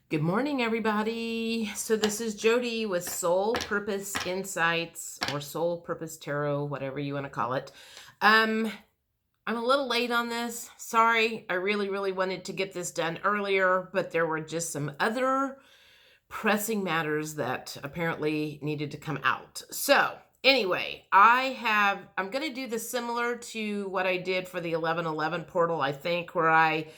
Good morning, everybody. So this is Jody with Soul Purpose Insights or Soul Purpose Tarot, whatever you want to call it. I'm a little late on this. Sorry. I really wanted to get this done earlier, but there were just some other pressing matters that apparently needed to come out. So anyway, I'm going to do this similar to what I did for the 1111 portal, I think, where I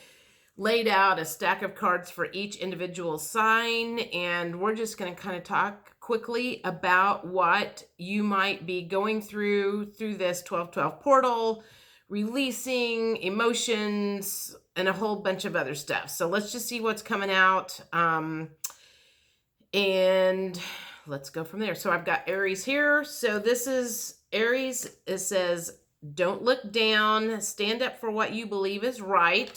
laid out a stack of cards for each individual sign, and we're just going to kind of talk quickly about what you might be going through this 1212 portal, releasing emotions, and a whole bunch of other stuff. So let's just see what's coming out, and let's go from there. So I've got Aries here. So this is Aries. It says, don't look down, stand up for what you believe is right.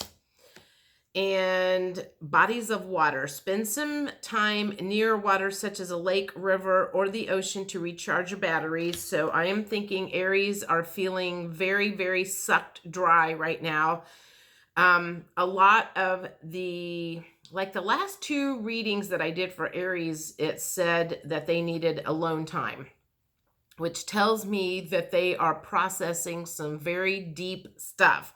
And bodies of water. Spend some time near water such as a lake, river, or the ocean to recharge your batteries. So I am thinking Aries are feeling very sucked dry right now. A lot of the last two readings that I did for Aries, it said that they needed alone time, which tells me that they are processing some very deep stuff.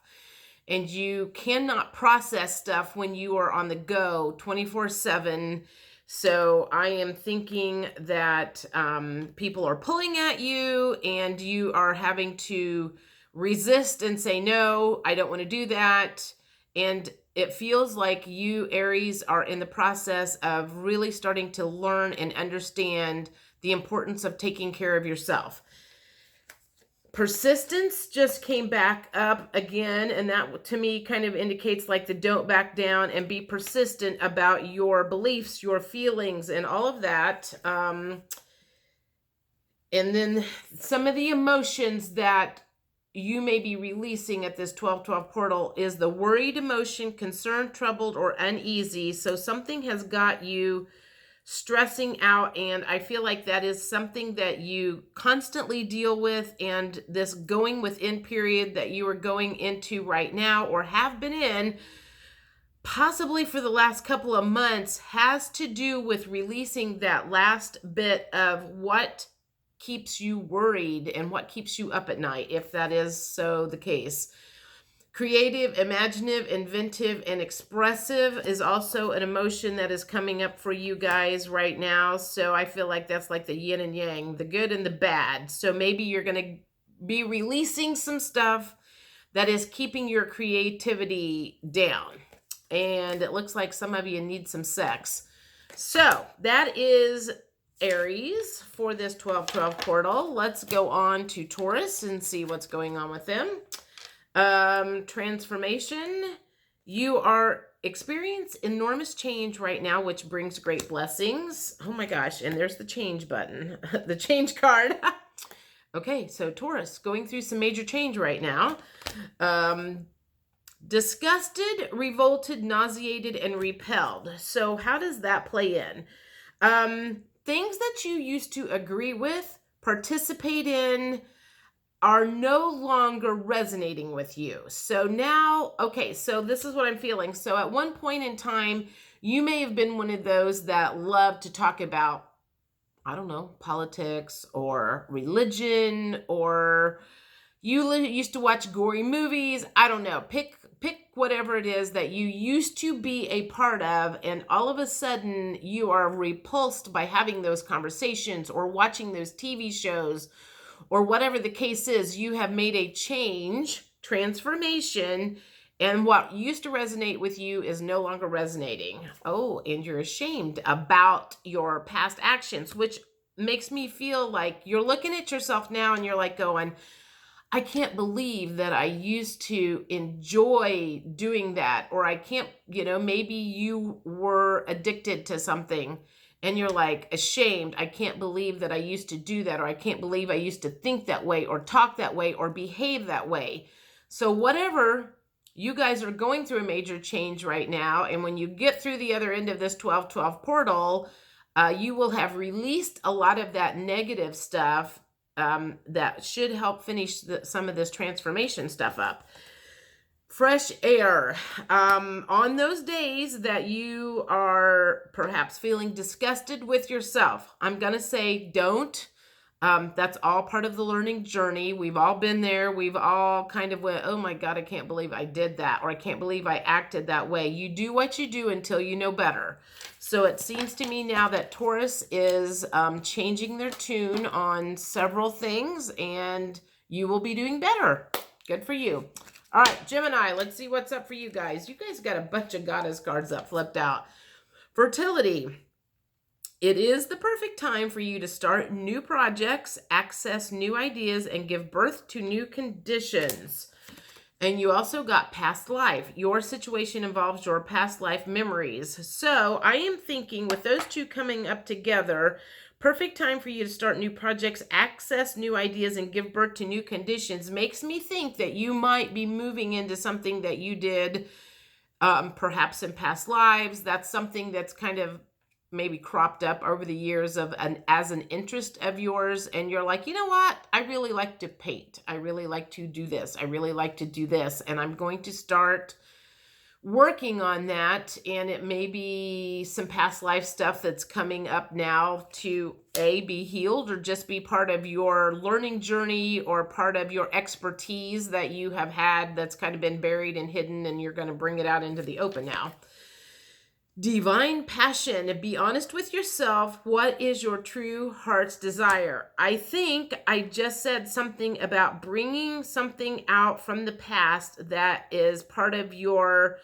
And you cannot process stuff when you are on the go 24/7. So I am thinking that people are pulling at you and you are having to resist and say, no, I don't want to do that. And it feels like you, Aries, are in the process of really starting to learn and understand the importance of taking care of yourself. Persistence just came back up again, and that to me kind of indicates like the don't back down and be persistent about your beliefs, your feelings, and all of that. And then some of the emotions that you may be releasing at this 1212 portal is the worried emotion, concerned, troubled, or uneasy. So something has got you stressing out, and I feel like that is something that you constantly deal with, and this going within period that you are going into right now or have been in possibly for the last couple of months has to do with releasing that last bit of what keeps you worried and what keeps you up at night, if that is so the case. Creative, imaginative, inventive, and expressive is also an emotion that is coming up for you guys right now. So I feel like that's like the yin and yang, the good and the bad. So maybe you're going to be releasing some stuff that is keeping your creativity down. And it looks like some of you need some sex. So that is Aries for this 12/12 portal. Let's go on to Taurus and see what's going on with them. Transformation. You are experience enormous change right now, which brings great blessings. Oh my gosh. And there's the change button, the change card. Okay. So Taurus going through some major change right now. Disgusted, revolted, nauseated, and repelled. So how does that play in? Things that you used to agree with, participate in, are no longer resonating with you. So now, okay, so this is what I'm feeling. So at one point in time, you may have been one of those that loved to talk about, I don't know, politics or religion, or you used to watch gory movies. I don't know. Pick whatever it is that you used to be a part of, and all of a sudden you are repulsed by having those conversations or watching those TV shows or whatever the case is. You have made a change, transformation, and what used to resonate with you is no longer resonating. Oh, and you're ashamed about your past actions, which makes me feel like you're looking at yourself now and you're like going, I can't believe that I used to enjoy doing that. Or I can't, maybe you were addicted to something and you're like ashamed. I can't believe that I used to do that, or I can't believe I used to think that way or talk that way or behave that way. So whatever, you guys are going through a major change right now. And when you get through the other end of this 12/12 portal, you will have released a lot of that negative stuff that should help finish some of this transformation stuff up. Fresh air. On those days that you are perhaps feeling disgusted with yourself, I'm going to say don't. That's all part of the learning journey. We've all been there. We've all kind of went, oh my God, I can't believe I did that, or I can't believe I acted that way. You do what you do until you know better. So it seems to me now that Taurus is changing their tune on several things, and you will be doing better. Good for you. All right, Gemini, let's see what's up for you guys. You guys got a bunch of goddess cards up flipped out. Fertility. It is the perfect time for you to start new projects, access new ideas, and give birth to new conditions. And you also got past life. Your situation involves your past life memories. So I am thinking with those two coming up together, perfect time for you to start new projects, access new ideas, and give birth to new conditions makes me think that you might be moving into something that you did perhaps in past lives. That's something that's kind of maybe cropped up over the years as an interest of yours, and you're like, you know what, I really like to paint, I really like to do this, I really like to do this, and I'm going to start working on that. And it may be some past life stuff that's coming up now to be healed, or just be part of your learning journey, or part of your expertise that you have had that's kind of been buried and hidden, and you're going to bring it out into the open now. Divine passion. Be honest with yourself. What is your true heart's desire? I think I just said something about bringing something out from the past that is part of your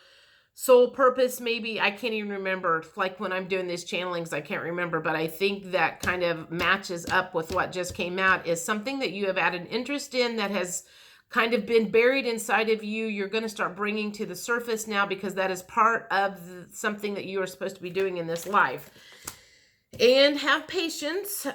soul purpose. Maybe, I can't even remember. Like when I'm doing these channelings, I can't remember, but I think that kind of matches up with what just came out, is something that you have had an interest in that has kind of been buried inside of you. You're going to start bringing to the surface now, because that is part of something that you are supposed to be doing in this life. And have patience.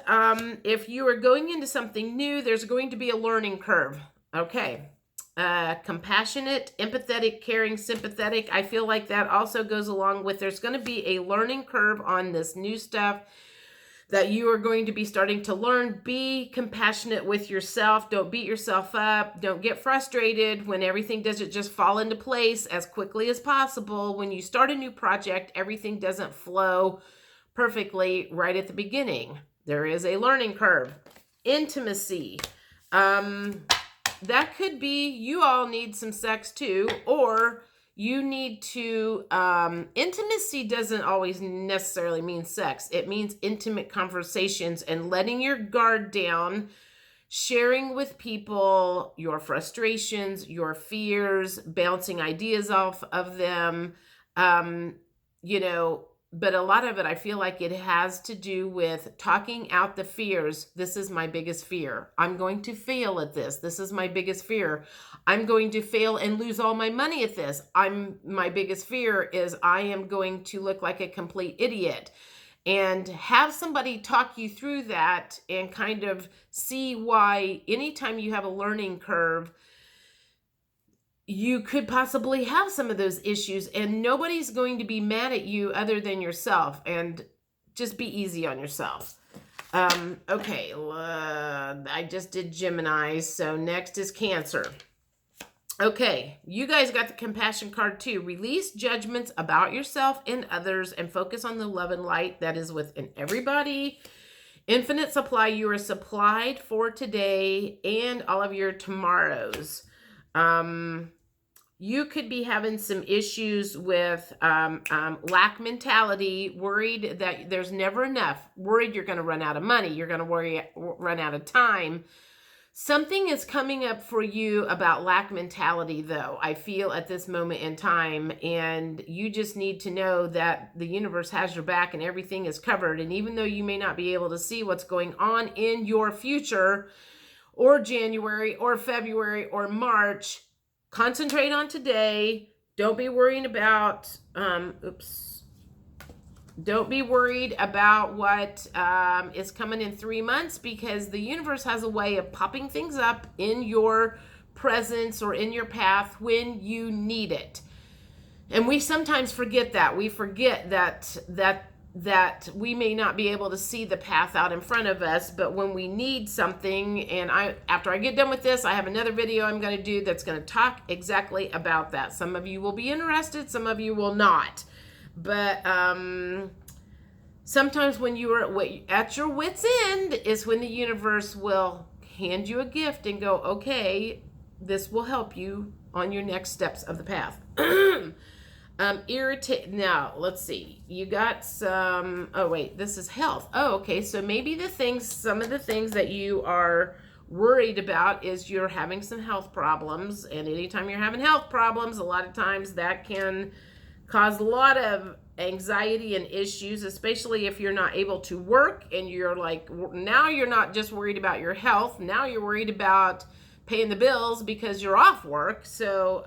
If you are going into something new, there's going to be a learning curve. Okay. Compassionate, empathetic, caring, sympathetic. I feel like that also goes along with, there's going to be a learning curve on this new stuff that you are going to be starting to learn. Be compassionate with yourself. Don't beat yourself up. Don't get frustrated when everything doesn't just fall into place as quickly as possible. When you start a new project, everything doesn't flow perfectly right at the beginning. There is a learning curve. Intimacy. That could be you all need some sex too, or you need to, intimacy doesn't always necessarily mean sex. It means intimate conversations and letting your guard down, sharing with people your frustrations, your fears, bouncing ideas off of them, but a lot of it, I feel like it has to do with talking out the fears. This is my biggest fear. I'm going to fail at this. This is my biggest fear. I'm going to fail and lose all my money at this. My biggest fear is I am going to look like a complete idiot. And have somebody talk you through that and kind of see why anytime you have a learning curve, you could possibly have some of those issues, and nobody's going to be mad at you other than yourself. And just be easy on yourself. Okay, I just did Gemini, so next is Cancer. Okay, you guys got the compassion card too. Release judgments about yourself and others and focus on the love and light that is within everybody. Infinite supply. You are supplied for today and all of your tomorrows. You could be having some issues with lack mentality, worried that there's never enough, worried you're going to run out of money, you're going to run out of time. Something is coming up for you about lack mentality, though, I feel at this moment in time, and you just need to know that the universe has your back and everything is covered. And even though you may not be able to see what's going on in your future, or January, or February, or March, concentrate on today. Don't be worrying about, don't be worried about what is coming in 3 months, because the universe has a way of popping things up in your presence or in your path when you need it. And we sometimes forget that. We forget that that we may not be able to see the path out in front of us, but when we need something, and after I get done with this, I have another video I'm going to do that's going to talk exactly about that. Some of you will be interested, some of you will not. But sometimes when you are at your wit's end is when the universe will hand you a gift and go, okay, this will help you on your next steps of the path. Irritate. Now, let's see. You got some, oh wait, this is health. Oh, okay. So maybe some of the things that you are worried about is you're having some health problems. And anytime you're having health problems, a lot of times that can cause a lot of anxiety and issues, especially if you're not able to work and you're like, now you're not just worried about your health. Now you're worried about paying the bills because you're off work. So,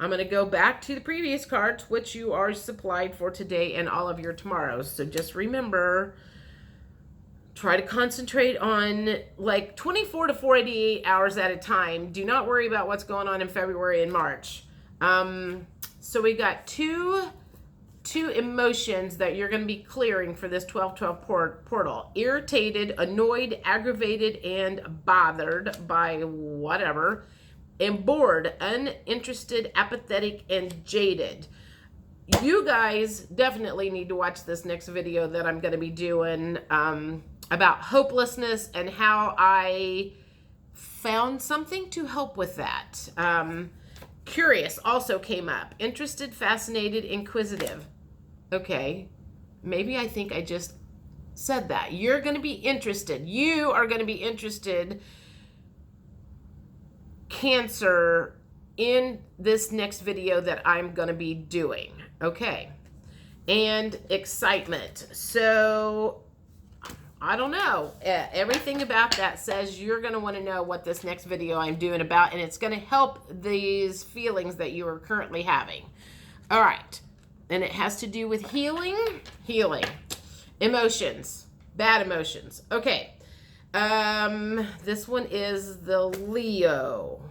I'm going to go back to the previous cards, which you are supplied for today and all of your tomorrows. So just remember, try to concentrate on like 24 to 48 hours at a time. Do not worry about what's going on in February and March. So we got two emotions that you're going to be clearing for this 12-12 portal. Irritated, annoyed, aggravated, and bothered by whatever. And bored, uninterested, apathetic, and jaded. You guys definitely need to watch this next video that I'm going to be doing about hopelessness and how I found something to help with that. Curious also came up. Interested, fascinated, inquisitive. Okay, maybe I think I just said that. You're going to be interested. You are going to be interested, Cancer, in this next video that I'm going to be doing. Okay. And excitement. So, I don't know. Everything about that says you're going to want to know what this next video I'm doing about, and it's going to help these feelings that you are currently having. All right. And it has to do with healing. Emotions. Bad emotions. Okay. This one is the Leo.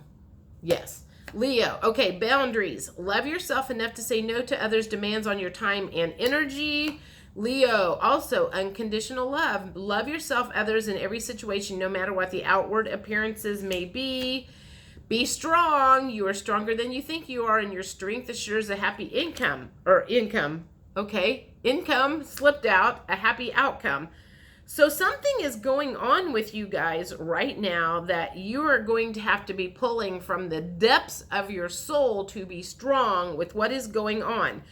Yes, Leo. Okay, boundaries. Love yourself enough to say no to others' demands on your time and energy. Leo, also unconditional love. Love yourself, others in every situation, no matter what the outward appearances may be. Be strong. You are stronger than you think you are, and your strength assures a happy income. Okay, income slipped out, a happy outcome. So something is going on with you guys right now that you are going to have to be pulling from the depths of your soul to be strong with what is going on.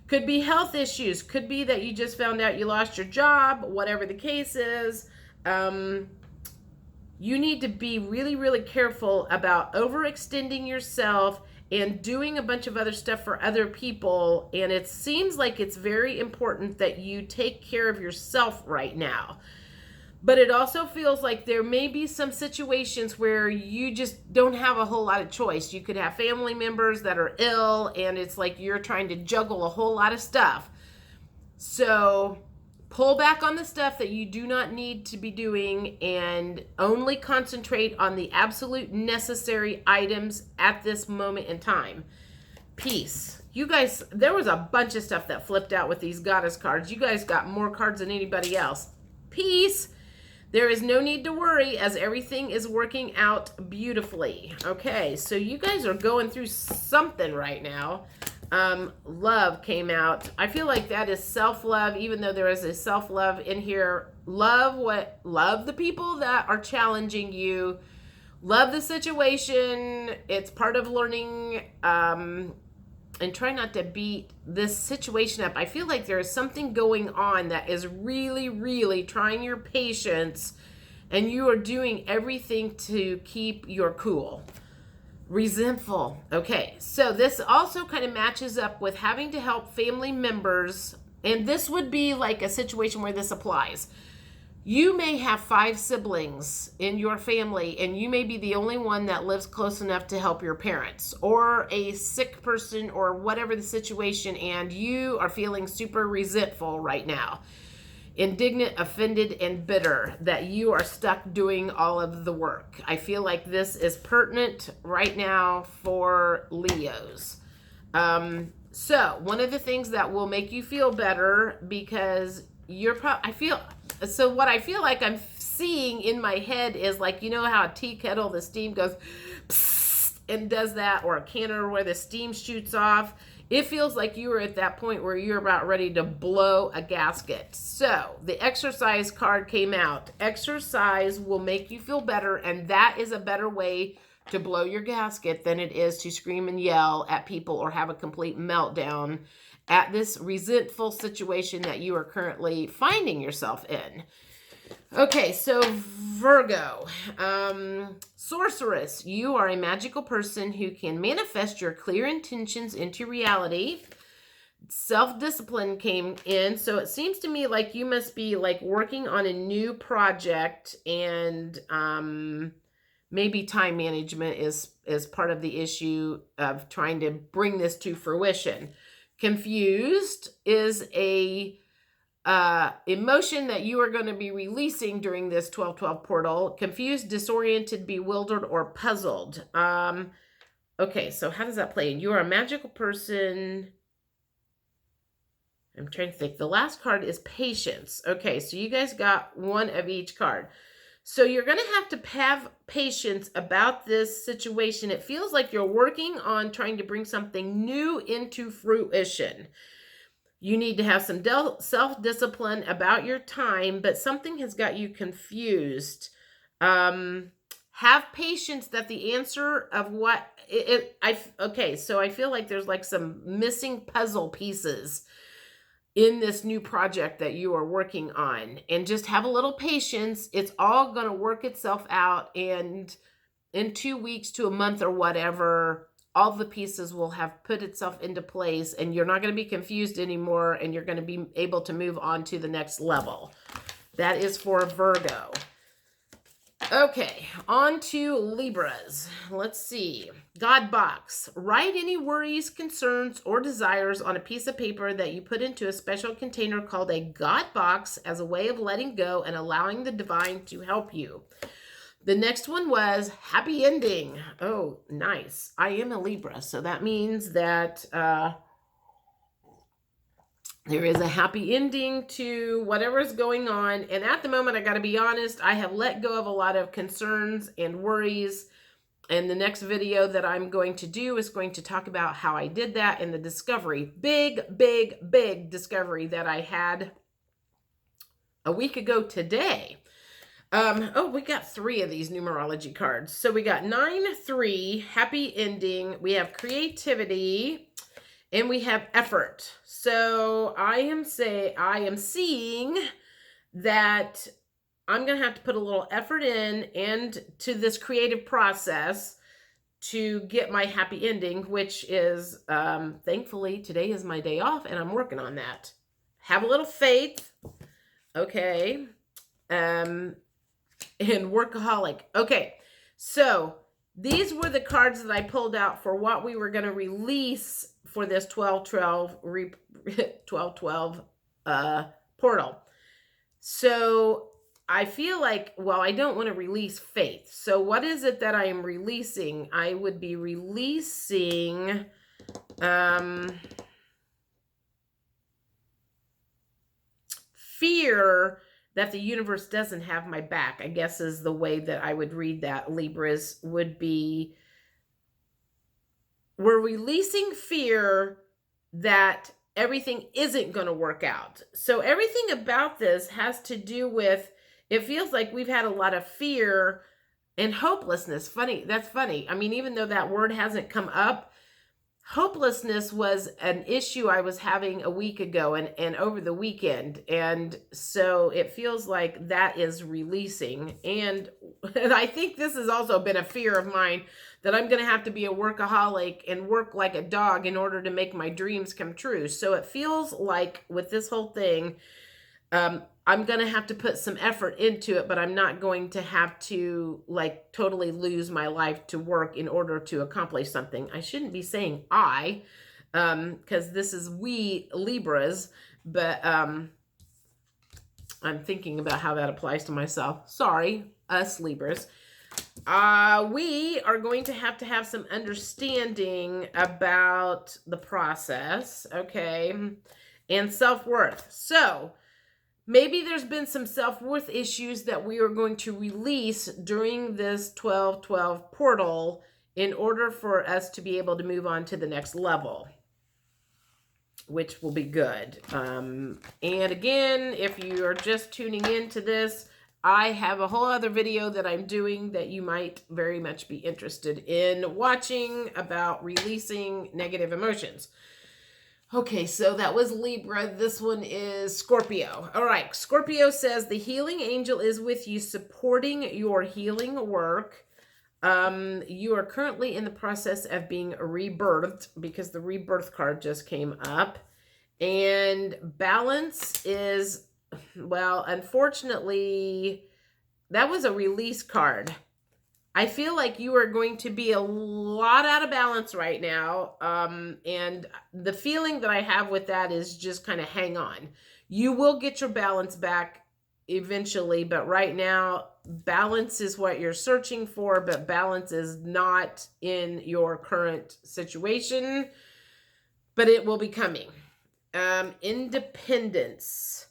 Could be health issues. Could be that you just found out you lost your job, whatever the case is. You need to be really, really careful about overextending yourself and doing a bunch of other stuff for other people. And it seems like it's very important that you take care of yourself right now. But it also feels like there may be some situations where you just don't have a whole lot of choice. You could have family members that are ill, and it's like you're trying to juggle a whole lot of stuff. So pull back on the stuff that you do not need to be doing and only concentrate on the absolute necessary items at this moment in time. Peace. You guys, there was a bunch of stuff that flipped out with these goddess cards. You guys got more cards than anybody else. Peace. There is no need to worry as everything is working out beautifully. Okay, so you guys are going through something right now. Love came out. I feel like that is self-love, even though there is a self-love in here. Love the people that are challenging you. Love the situation. It's part of learning, and try not to beat this situation up. I feel like there is something going on that is really, really trying your patience, and you are doing everything to keep your cool. Resentful. Okay, so this also kind of matches up with having to help family members, and this would be like a situation where this applies. You may have 5 siblings in your family, and you may be the only one that lives close enough to help your parents, or a sick person, or whatever the situation, and you are feeling super resentful right now. Indignant, offended, and bitter that you are stuck doing all of the work. I feel like this is pertinent right now for Leos. So one of the things that will make you feel better, because what I feel like I'm seeing in my head is like, you know how a tea kettle, the steam goes psst and does that, or a canner where the steam shoots off. It feels like you are at that point where you're about ready to blow a gasket. So the exercise card came out. Exercise will make you feel better, and that is a better way to blow your gasket than it is to scream and yell at people or have a complete meltdown at this resentful situation that you are currently finding yourself in. Okay, so Virgo, sorceress, you are a magical person who can manifest your clear intentions into reality. Self-discipline came in, so it seems to me like you must be like working on a new project, and maybe time management is part of the issue of trying to bring this to fruition. Confused is a emotion that you are going to be releasing during this 12/12 portal. Confused, disoriented, bewildered, or puzzled. Okay, so how does that play? You are a magical person. I'm trying to think. The last card is patience. Okay, so you guys got one of each card. So you're going to have patience about this situation. It feels like you're working on trying to bring something new into fruition. You need to have some self-discipline about your time, but something has got you confused. Have patience that the answer of what okay, so I feel like there's like some missing puzzle pieces in this new project that you are working on, and just have a little patience. It's all going to work itself out, and in 2 weeks to a month or whatever, all the pieces will have put itself into place, and you're not going to be confused anymore, and you're going to be able to move on to the next level. That is for Virgo. Okay, on to Libras. Let's see. God box. Write any worries, concerns, or desires on a piece of paper that you put into a special container called a God box as a way of letting go and allowing the divine to help you. The next one was happy ending. Oh, nice. I am a Libra, so that means that there is a happy ending to whatever is going on. And at the moment, I got to be honest, I have let go of a lot of concerns and worries. And the next video that I'm going to do is going to talk about how I did that and the discovery. Big, big, big discovery that I had a week ago today. Oh, we got 3 of these numerology cards. So we got 9, 3, happy ending. We have creativity, and we have effort. So I am seeing that I'm going to have to put a little effort in and to this creative process to get my happy ending, which is, thankfully, today is my day off, and I'm working on that. Have a little faith. Okay. And workaholic. Okay, so these were the cards that I pulled out for what we were going to release for this 12/12 portal. So I feel like, well, I don't want to release faith. So what is it that I am releasing? I would be releasing fear that the universe doesn't have my back, I guess is the way that I would read that. Libras would be, we're releasing fear that everything isn't going to work out. So everything about this has to do with, it feels like we've had a lot of fear and hopelessness. Funny, that's funny. I mean, even though that word hasn't come up, hopelessness was an issue I was having a week ago and over the weekend. And so it feels like that is releasing. And I think this has also been a fear of mine, that I'm going to have to be a workaholic and work like a dog in order to make my dreams come true. So it feels like with this whole thing, I'm going to have to put some effort into it, but I'm not going to have to like totally lose my life to work in order to accomplish something. I shouldn't be saying I, because this is we Libras, but I'm thinking about how that applies to myself. Sorry, us Libras. We are going to have some understanding about the process, okay, and self-worth. So maybe there's been some self-worth issues that we are going to release during this 12-12 portal in order for us to be able to move on to the next level, which will be good. And again, if you are just tuning into this, I have a whole other video that I'm doing that you might very much be interested in watching about releasing negative emotions. Okay, so that was Libra. This one is Scorpio. All right, Scorpio says the healing angel is with you, supporting your healing work. You are currently in the process of being rebirthed because the rebirth card just came up. And balance is, well, unfortunately, that was a release card. I feel like you are going to be a lot out of balance right now. And the feeling that I have with that is just kind of hang on. You will get your balance back eventually, but right now, balance is what you're searching for, but balance is not in your current situation, but it will be coming. Independence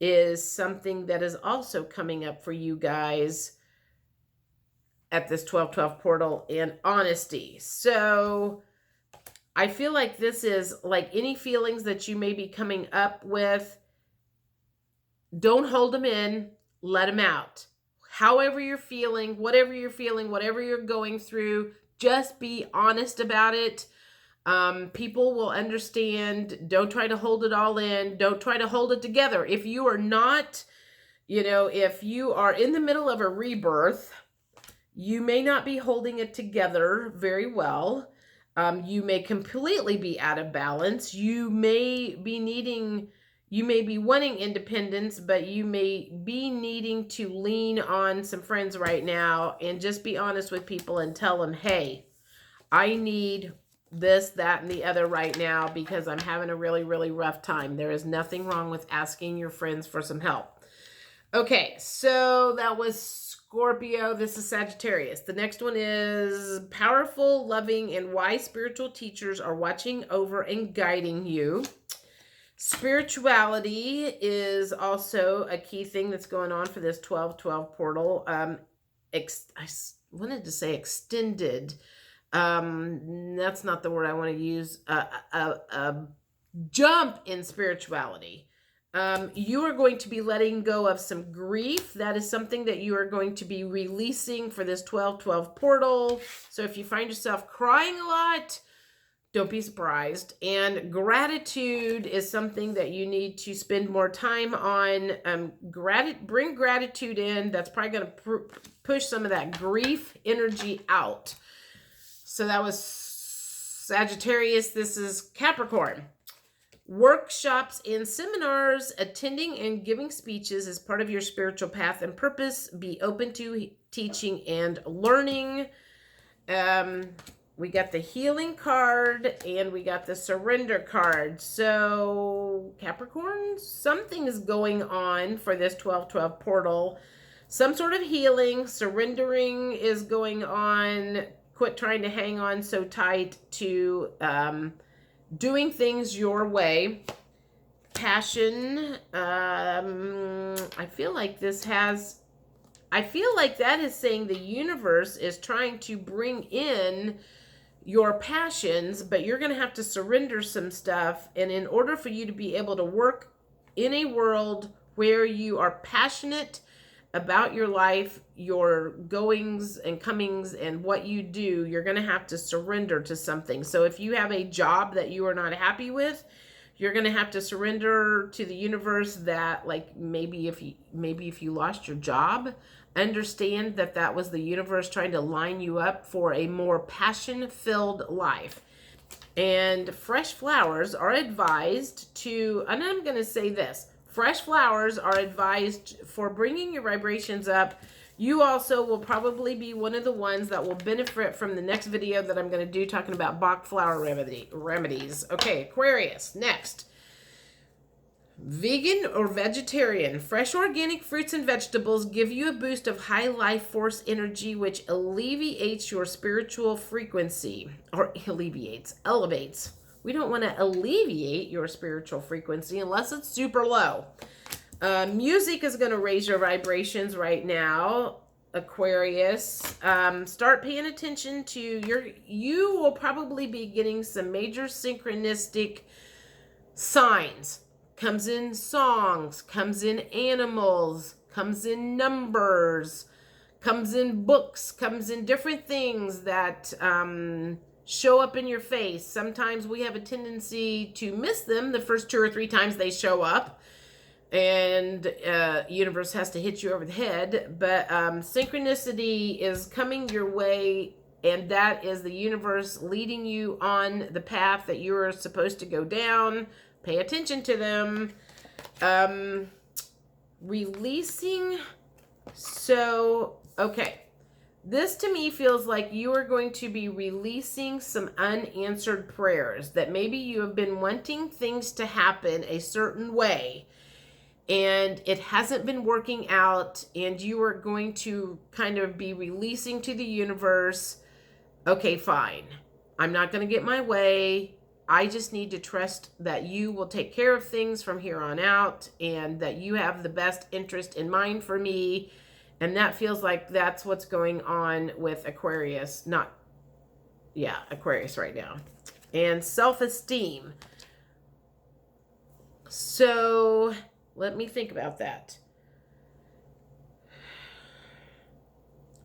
is something that is also coming up for you guys at this 12-12 portal, and honesty. So I feel like this is like any feelings that you may be coming up with, don't hold them in, let them out. However you're feeling, whatever you're going through, just be honest about it. People will understand. Don't try to hold it all in. Don't try to hold it together. If you are not, if you are in the middle of a rebirth, you may not be holding it together very well. You may completely be out of balance. You may be wanting independence, but you may be needing to lean on some friends right now and just be honest with people and tell them, hey, I need this, that, and the other right now because I'm having a really, really rough time. There is nothing wrong with asking your friends for some help. Okay, so that was Scorpio. This is Sagittarius. The next one is powerful, loving, and wise spiritual teachers are watching over and guiding you. Spirituality is also a key thing that's going on for this 12-12 portal. I wanted to say extended. That's not the word I want to use. A jump in spirituality. You are going to be letting go of some grief. That is something that you are going to be releasing for this 12-12 portal. So if you find yourself crying a lot, don't be surprised. And gratitude is something that you need to spend more time on. Bring gratitude in. That's probably going to push some of that grief energy out. So that was Sagittarius. This is Capricorn. Workshops and seminars, attending and giving speeches is part of your spiritual path and purpose. Be open to teaching and learning. We got the healing card and we got the surrender card. So Capricorn, something is going on for this 12-12 portal. Some sort of healing, surrendering is going on. Quit trying to hang on so tight to doing things your way. Passion. I feel like that is saying the universe is trying to bring in your passions, but you're going to have to surrender some stuff. And in order for you to be able to work in a world where you are passionate about your life, your goings and comings, and what you do, you're going to have to surrender to something. So if you have a job that you are not happy with, you're going to have to surrender to the universe that, like, maybe if you lost your job, understand that was the universe trying to line you up for a more passion-filled life. And fresh flowers are advised to, and I'm going to say this, fresh flowers are advised for bringing your vibrations up. You also will probably be one of the ones that will benefit from the next video that I'm going to do talking about Bach flower remedies. Okay, Aquarius, next. Vegan or vegetarian, fresh organic fruits and vegetables give you a boost of high life force energy, which alleviates your spiritual frequency, or elevates. We don't want to alleviate your spiritual frequency unless it's super low. Music is going to raise your vibrations right now, Aquarius. Start paying attention to you will probably be getting some major synchronistic signs. Comes in songs, comes in animals, comes in numbers, comes in books, comes in different things that show up in your face. Sometimes we have a tendency to miss them the first 2 or 3 times they show up, and universe has to hit you over the head. But synchronicity is coming your way, and that is the universe leading you on the path that you're supposed to go down. Pay attention to them. Releasing. So, okay. This to me feels like you are going to be releasing some unanswered prayers, that maybe you have been wanting things to happen a certain way and it hasn't been working out, and you are going to kind of be releasing to the universe, okay, fine. I'm not going to get my way. I just need to trust that you will take care of things from here on out, and that you have the best interest in mind for me. And that feels like that's what's going on with Aquarius. Aquarius right now. And self-esteem. So let me think about that.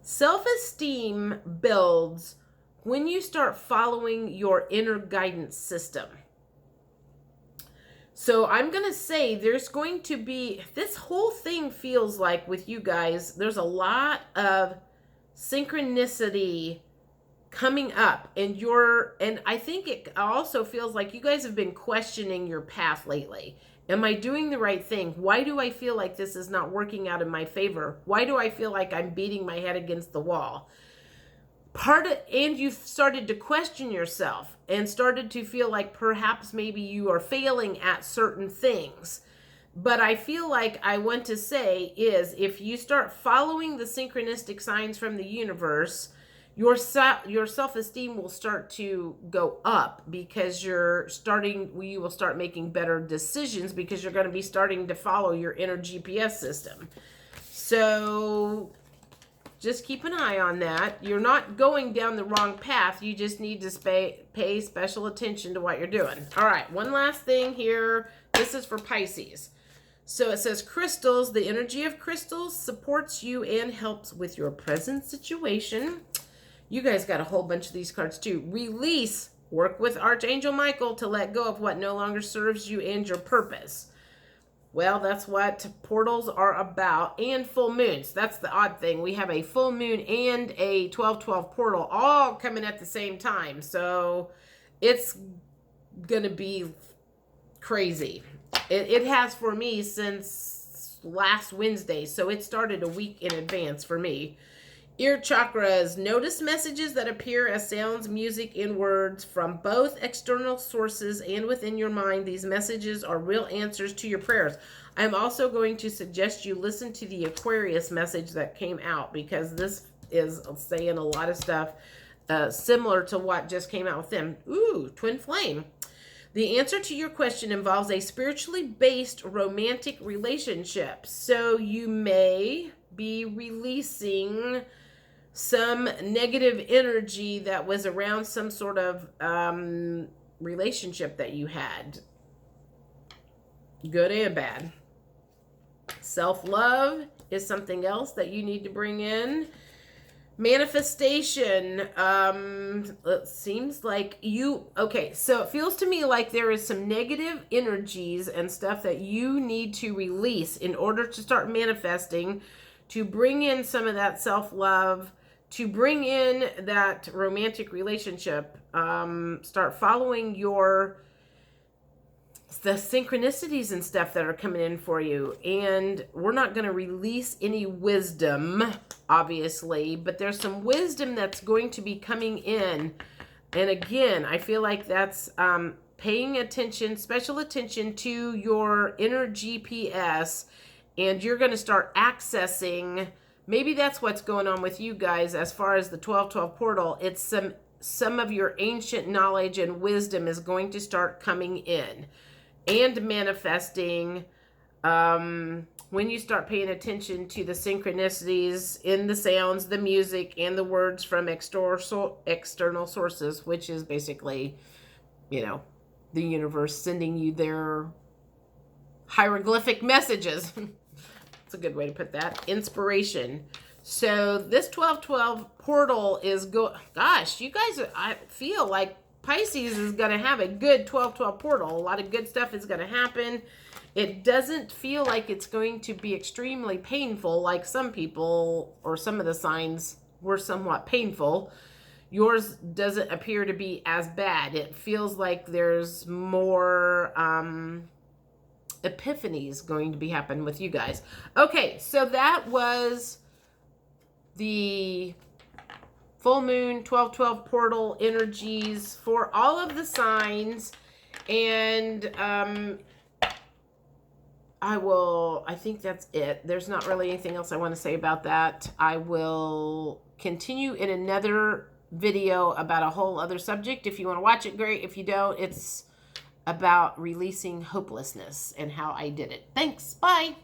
Self-esteem builds when you start following your inner guidance system. So I'm going to say there's going to be, this whole thing feels like with you guys, there's a lot of synchronicity coming up, and I think it also feels like you guys have been questioning your path lately. Am I doing the right thing? Why do I feel like this is not working out in my favor? Why do I feel like I'm beating my head against the wall? And you've started to question yourself and started to feel like perhaps maybe you are failing at certain things. But I feel like I want to say is, if you start following the synchronistic signs from the universe, your self-esteem will start to go up, because you will start making better decisions, because you're going to be starting to follow your inner GPS system. So just keep an eye on that. You're not going down the wrong path. You just need to pay special attention to what you're doing. All right, one last thing here. This is for Pisces. So it says crystals. The energy of crystals supports you and helps with your present situation. You guys got a whole bunch of these cards too. Release. Work with Archangel Michael to let go of what no longer serves you and your purpose. Well, that's what portals are about, and full moons. That's the odd thing. We have a full moon and a 12/12 portal all coming at the same time. So it's going to be crazy. It has for me since last Wednesday. So it started a week in advance for me. Ear chakras. Notice messages that appear as sounds, music, and words from both external sources and within your mind. These messages are real answers to your prayers. I'm also going to suggest you listen to the Aquarius message that came out, because this is saying a lot of stuff similar to what just came out with them. Ooh, twin flame. The answer to your question involves a spiritually based romantic relationship. So you may be releasing some negative energy that was around some sort of relationship that you had, good and bad. Self-love is something else that you need to bring in. Manifestation. It seems like so it feels to me like there is some negative energies and stuff that you need to release in order to start manifesting, to bring in some of that self-love, to bring in that romantic relationship. Start following the synchronicities and stuff that are coming in for you. And we're not going to release any wisdom, obviously, but there's some wisdom that's going to be coming in. And again, I feel like that's paying attention, special attention to your inner GPS, and you're going to start accessing. Maybe that's what's going on with you guys as far as the 1212 portal. It's some of your ancient knowledge and wisdom is going to start coming in and manifesting when you start paying attention to the synchronicities in the sounds, the music, and the words from external sources, which is basically, you know, the universe sending you their hieroglyphic messages. That's a good way to put that. Inspiration. So this 1212 portal is gosh, you guys, I feel like Pisces is going to have a good 1212 portal. A lot of good stuff is going to happen. It doesn't feel like it's going to be extremely painful like some people or some of the signs were somewhat painful. Yours doesn't appear to be as bad. It feels like there's more epiphanies going to be happening with you guys. Okay, so that was the full moon 1212 portal energies for all of the signs. And I think that's it. There's not really anything else I want to say about that. I will continue in another video about a whole other subject. If you want to watch it, great. If you don't, it's about releasing hopelessness and how I did it. Thanks. Bye.